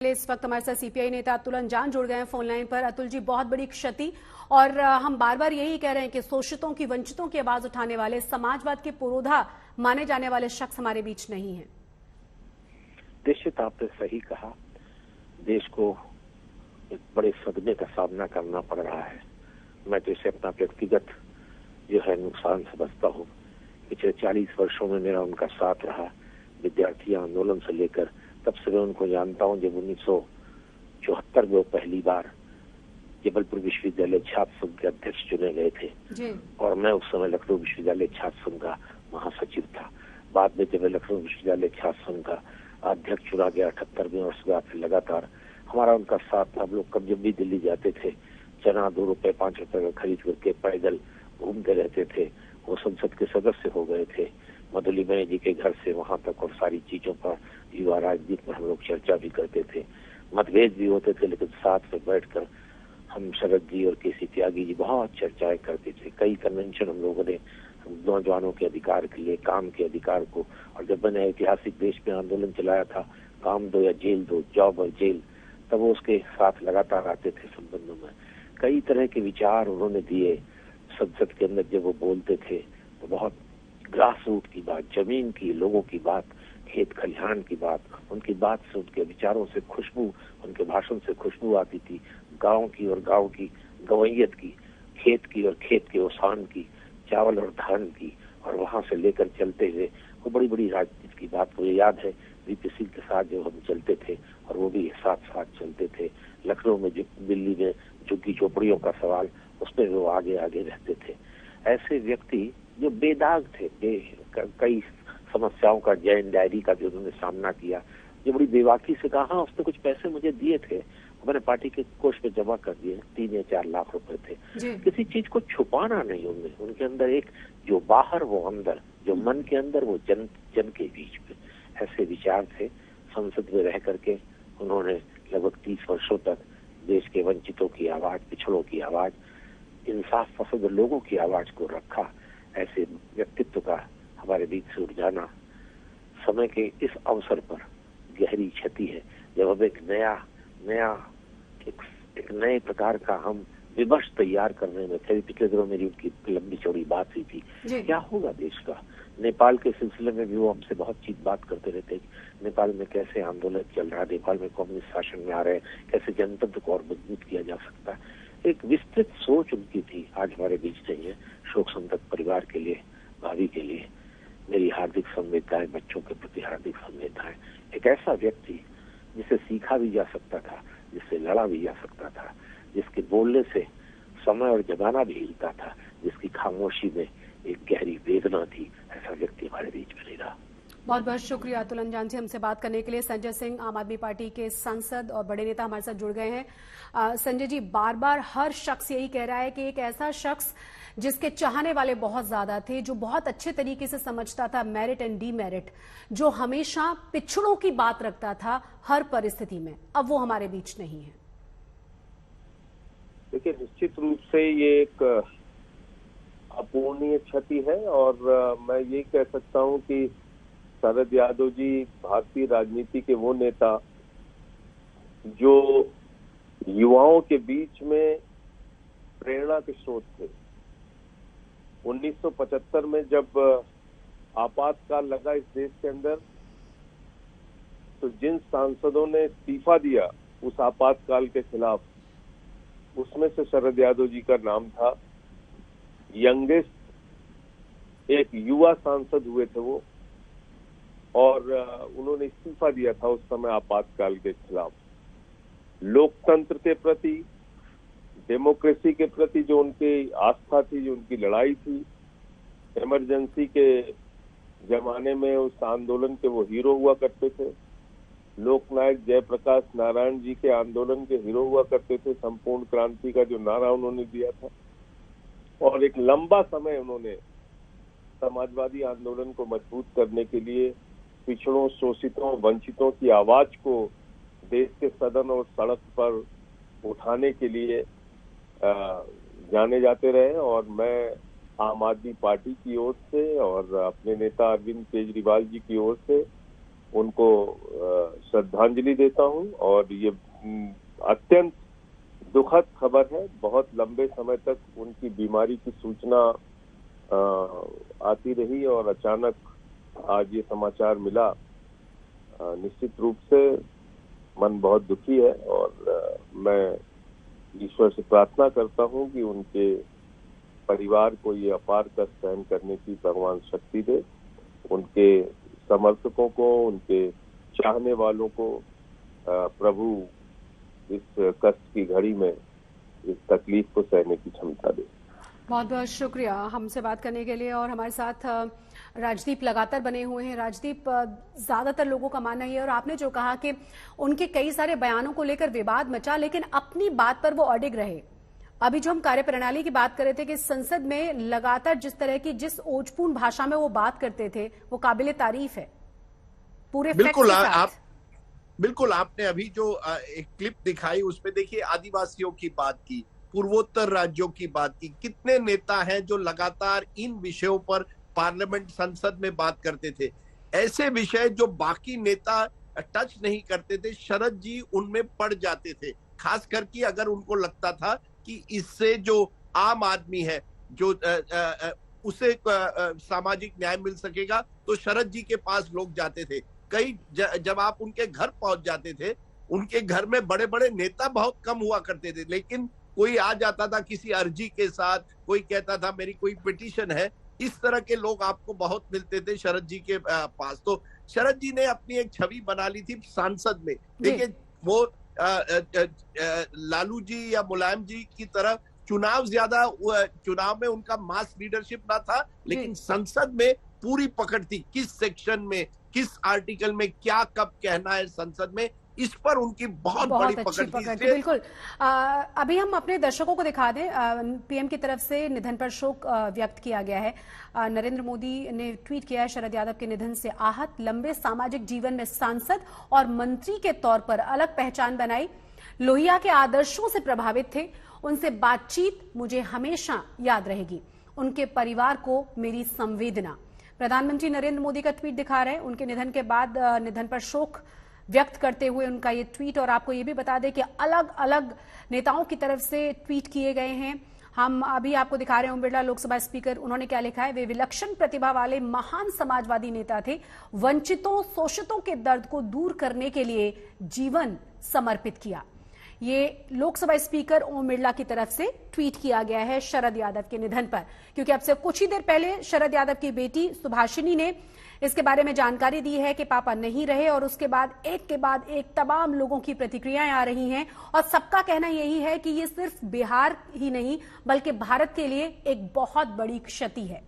इस वक्त हमारे साथ सीपीआई नेता अतुल अंजान जुड़ गए हैं फोन लाइन पर। अतुल जी, बहुत बड़ी क्षति और हम बार बार यही कह रहे हैं कि शोषितों की, वंचितों की आवाज उठाने वाले, समाजवाद के पुरोधा माने जाने वाले शख्स हमारे बीच नहीं है। निश्चित आपने सही कहा। देश को एक बड़े सदमे का सामना करना पड़ रहा है। मैं तो इसे अपना व्यक्तिगत जो है नुकसान समझता हूँ। पिछले 40 वर्षों में मेरा उनका साथ रहा, विद्यार्थी आंदोलन से लेकर तब से मैं उनको जानता हूँ। जब 1974 में वो पहली बार जबलपुर विश्वविद्यालय छात्र संघ के अध्यक्ष चुने गए थे और मैं उस समय लखनऊ विश्वविद्यालय छात्र संघ का महासचिव था। बाद में जब मैं लखनऊ विश्वविद्यालय छात्र संघ का अध्यक्ष चुना गया 78वें वर्ष बाद, फिर लगातार हमारा उनका साथ था। हम लोग कब जब भी दिल्ली जाते थे, चना 2 रुपए 5 रुपए का खरीद करके पैदल घूमते रहते थे। वो संसद के सदस्य हो गए थे, मधुली मय जी के घर से वहां तक, और सारी चीजों पर, युवा राजनीति पर हम लोग चर्चा भी करते थे। मतभेद भी होते थे, लेकिन साथ में बैठकर हम शरद जी और केसी त्यागी जी बहुत चर्चाएं करते थे। कई कन्वेंशन हम लोगों ने नौजवानों के अधिकार के लिए, काम के अधिकार को, और जब मैंने ऐतिहासिक देश में आंदोलन चलाया था, काम दो या जेल दो, जॉब और जेल, तब वो उसके साथ लगातार आते थे संबंधों में। कई तरह के विचार उन्होंने दिए। संसद के अंदर जब वो बोलते थे तो बहुत ग्रास रूट की बात, जमीन की, लोगों की बात, खेत खलिहान की बात, उनकी बात से, उनके विचारों से खुशबू, उनके भाषण से खुशबू आती थी। गांव की और गांव की गवैयत की, खेत की और खेत के ओसान की, चावल और धान की, और वहां से लेकर चलते हुए वो बड़ी बड़ी राजनीति की बात। मुझे याद है वीपी सिंह के साथ जब हम चलते थे और वो भी साथ साथ चलते थे। लखनऊ में, दिल्ली में झुग्गी झोपड़ियों का सवाल, उसमें वो आगे आगे रहते थे। ऐसे व्यक्ति जो बेदाग थे, कई समस्याओं का, जैन डायरी का जो उन्होंने सामना किया, जो बड़ी बेबाकी से कहा, हाँ उसने कुछ पैसे मुझे दिए थे, मैंने पार्टी के कोष पे जमा कर दिए, 3 या 4 लाख रुपए थे। किसी चीज को छुपाना नहीं उनमें, उनके अंदर एक जो बाहर वो अंदर, जो मन के अंदर वो जन के बीच में ऐसे विचार थे। संसद में रह करके उन्होंने लगभग 30 वर्षों तक देश के वंचितों की आवाज, पिछड़ों की आवाज, इंसाफ पसंद लोगों की आवाज को रखा। ऐसे व्यक्तित्व का हमारे बीच से उठ जाना समय के इस अवसर पर गहरी क्षति है। जब हम एक नए प्रकार का हम विमर्श तैयार करने में थे। पिछले दिनों मेरी उनकी लंबी चौड़ी बात हुई थी, क्या होगा देश का। नेपाल के सिलसिले में भी वो हमसे बहुत चीज बात करते रहते हैं। नेपाल में कैसे आंदोलन चल रहा है, नेपाल में कम्युनिस्ट शासन में आ रहे हैं, कैसे जनतंत्र को और मजबूत किया जा सकता है। एक विस्तृत सोच उनकी थी, आज हमारे बीच नहीं है। शोक संतप्त परिवार के लिए, भाभी के लिए मेरी हार्दिक संवेदनाएं, बच्चों के प्रति हार्दिक संवेदनाएं। एक ऐसा व्यक्ति जिसे सीखा भी जा सकता था, जिससे लड़ा भी जा सकता था, जिसके बोलने से समय और जमाना भी हिलता था, जिसकी खामोशी में एक गहरी वेदना थी, ऐसा व्यक्ति हमारे बीच में नहीं रहा। बहुत बहुत शुक्रिया अतुल अंजान जी हमसे बात करने के लिए। संजय सिंह, आम आदमी पार्टी के सांसद और बड़े नेता हमारे साथ जुड़ गए हैं। संजय जी, बार बार हर शख्स यही कह रहा है कि एक ऐसा शख्स जिसके चाहने वाले बहुत ज्यादा थे, जो बहुत अच्छे तरीके से समझता था मेरिट एंड डीमेरिट, जो हमेशा पिछड़ों की बात रखता था हर परिस्थिति में, अब वो हमारे बीच नहीं है। देखिए, निश्चित रूप से ये एक अपूर्णीय क्षति है और मैं ये कह सकता हूं कि शरद यादव जी भारतीय राजनीति के वो नेता जो युवाओं के बीच में प्रेरणा के स्रोत थे। 1975 में जब आपातकाल लगा इस देश के अंदर, तो जिन सांसदों ने इस्तीफा दिया उस आपातकाल के खिलाफ, उसमें से शरद यादव जी का नाम था। यंगेस्ट एक युवा सांसद हुए थे वो, और उन्होंने इस्तीफा दिया था उस समय आपातकाल के खिलाफ। लोकतंत्र के प्रति, डेमोक्रेसी के प्रति जो उनकी आस्था थी, जो उनकी लड़ाई थी, इमरजेंसी के जमाने में उस आंदोलन के वो हीरो हुआ करते थे। लोकनायक जयप्रकाश नारायण जी के आंदोलन के हीरो हुआ करते थे। संपूर्ण क्रांति का जो नारा उन्होंने दिया था, और एक लंबा समय उन्होंने समाजवादी आंदोलन को मजबूत करने के लिए पिछड़ों, शोषितों, वंचितों की आवाज को देश के सदन और सड़क पर उठाने के लिए जाने जाते रहे। और मैं आम आदमी पार्टी की ओर से और अपने नेता अरविंद केजरीवाल जी की ओर से उनको श्रद्धांजलि देता हूं। और ये अत्यंत दुखद खबर है। बहुत लंबे समय तक उनकी बीमारी की सूचना आती रही और अचानक आज ये समाचार मिला। निश्चित रूप से मन बहुत दुखी है और मैं ईश्वर से प्रार्थना करता हूं कि उनके परिवार को ये अपार कष्ट सहन करने की भगवान शक्ति दे। उनके समर्थकों को, उनके चाहने वालों को प्रभु इस कष्ट की घड़ी में इस तकलीफ को सहने की क्षमता दे। बहुत बहुत शुक्रिया हमसे बात करने के लिए। और हमारे साथ राजदीप लगातार बने हुए हैं। राजदीप, ज्यादातर लोगों का मानना है और आपने जो कहा कि उनके कई सारे बयानों को लेकर विवाद मचा, लेकिन अपनी बात पर वो अडिग रहे। अभी जो हम कार्यप्रणाली की बात कर रहे थे कि संसद में लगातार जिस तरह की जिस ओजपूर्ण भाषा में वो बात करते थे वो काबिले तारीफ है। पूरे बिल्कुल आपने अभी जो एक क्लिप दिखाई उसमें देखिए आदिवासियों की बात की, पूर्वोत्तर राज्यों की बात की। कितने नेता हैं जो लगातार इन विषयों पर पार्लियामेंट संसद में बात करते थे। ऐसे विषय जो बाकी नेता टच नहीं करते थे, शरद जी उनमें पड़ जाते थे। खास करके अगर उनको लगता था कि इससे जो आम आदमी है जो उसे सामाजिक न्याय मिल सकेगा, तो शरद जी के पास लोग जाते थे। कई जब आप उनके घर पहुंच जाते थे, उनके घर में बड़े बड़े नेता बहुत कम हुआ करते थे, लेकिन कोई आ जाता था किसी अर्जी के साथ, कोई कहता था मेरी कोई पिटीशन है। इस तरह के लोग आपको बहुत मिलते थे शरद जी के पास। तो शरद जी ने अपनी एक छवि बना ली थी सांसद में। देखिए वो लालू जी या मुलायम जी की तरह चुनाव में उनका मास लीडरशिप ना था, लेकिन संसद में पूरी पकड़ थी। किस सेक्शन में, किस आर्टिकल में क्या कब कहना है संसद में, इस पर उनकी बहुत बड़ी पकड़ थी। बिल्कुल। अभी हम अपने दर्शकों को दिखा दें, पीएम की तरफ से निधन पर शोक व्यक्त किया गया है। नरेंद्र मोदी ने ट्वीट किया है, शरद यादव के निधन से आहत, लंबे सामाजिक जीवन में सांसद और मंत्री के तौर पर अलग पहचान बनाई, लोहिया के आदर्शों से प्रभावित थे, उनसे बातचीत मुझे हमेशा याद रहेगी, उनके परिवार को मेरी संवेदना। प्रधानमंत्री नरेंद्र मोदी का ट्वीट दिखा रहे हैं उनके निधन के बाद निधन पर शोक व्यक्त करते हुए उनका ये ट्वीट। और आपको ये भी बता दें कि अलग अलग नेताओं की तरफ से ट्वीट किए गए हैं। हम अभी आपको दिखा रहे हैं ओम बिरला लोकसभा स्पीकर, उन्होंने क्या लिखा है, वे विलक्षण प्रतिभा वाले महान समाजवादी नेता थे, वंचितों शोषितों के दर्द को दूर करने के लिए जीवन समर्पित किया। ये लोकसभा स्पीकर ओम बिरला की तरफ से ट्वीट किया गया है शरद यादव के निधन पर, क्योंकि अब से कुछ ही देर पहले शरद यादव की बेटी सुभाषिनी ने इसके बारे में जानकारी दी है कि पापा नहीं रहे, और उसके बाद एक के बाद एक तमाम लोगों की प्रतिक्रियाएं आ रही हैं और सबका कहना यही है कि ये सिर्फ बिहार ही नहीं बल्कि भारत के लिए एक बहुत बड़ी क्षति है।